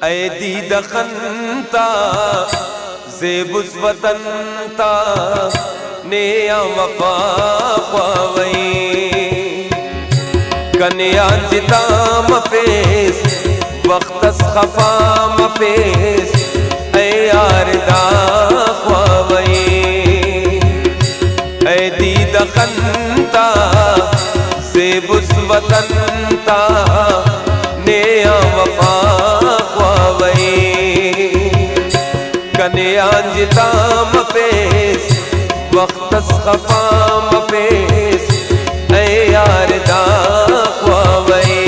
ऐ दीदखनता ज़ेबुस वतनता नेया वफा ख्वावई कन्या जिता मफेस वक्तस खफा मफेस ऐ यारदा ख्वावई ऐ दीदखनता ज़ेबुस वतनता नेया वफा ख्वावई कन्या जिता मफेस वक्तस खफा मफेस ऐ यारदा ख्वावई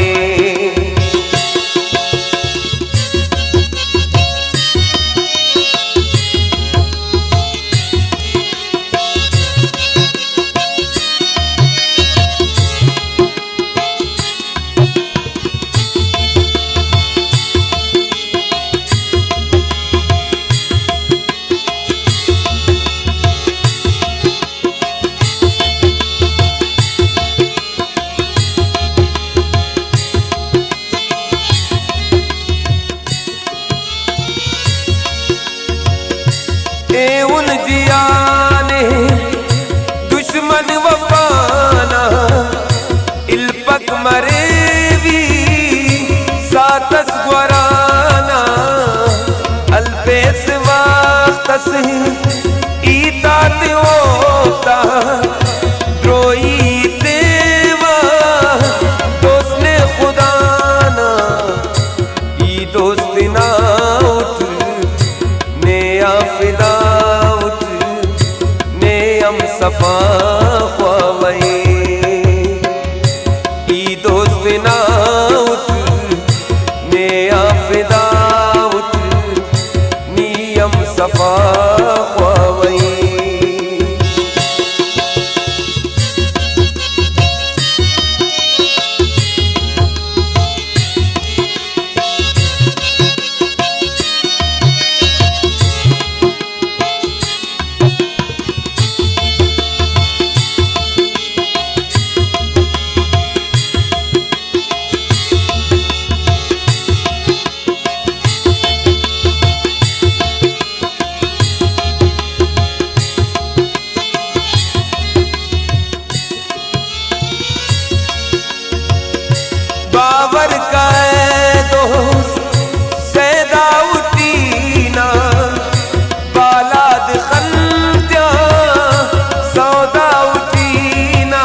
उन जियाने दुश्मन वफाना इल्पक मरेवी सातस गुराना अल्पेस वक्तस ईतात ओफ्ता द्रोई देवा दोस्ने खुदाना ई दोस्तिना उठ नेया फिदा सफा ख्वावई ई दोस्त ना उठ नेया फिदा उठ नियम सफा ख्वावई बावर का दोस्त सैदा उठीना बालाद खंत्या सौदा उठीना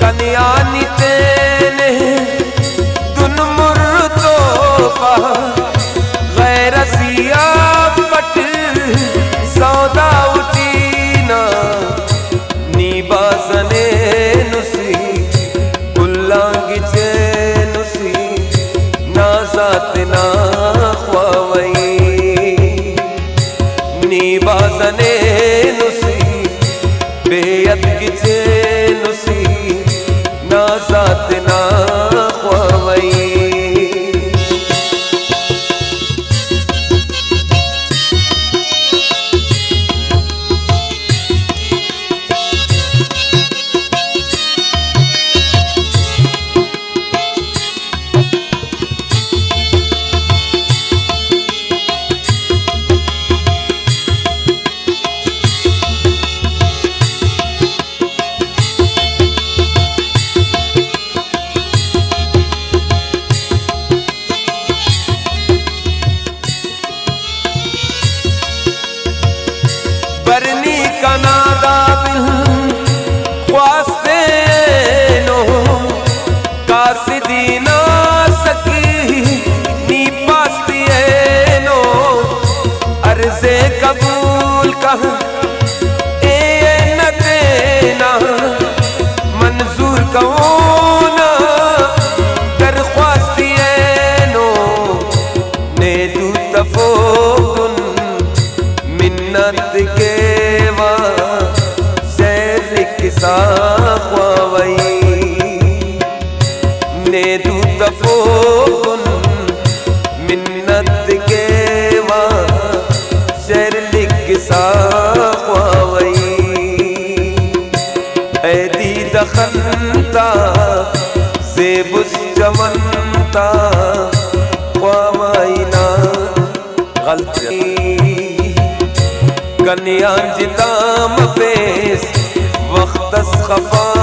कन्या नितेने दुन मुर्दो पा गैर सियाफट सौदा उठीना नीबासने नुसी उल्लांगिचे नाज़ातना ख्वावई नीबाज़ने नुसी बेयत गिचे नुसी नाज़ातना ख्वावई बरनी कनादा बिल ख्वास्ते नो कासिदीना सकी नी पास्ती नो अर्ज़े कबूल कह ए न देना मंजूर कौना दरख्वास्ती नो ने दू तफोकुन मिन्नत के ख्वावई ने दू तफोकुन मिन्नत के वा शर लिख सा ख्वावई ऐ दीदखनता ज़ेबुस जवनता ख्वावई गलती कन्या जिता मफेस वक्त खफा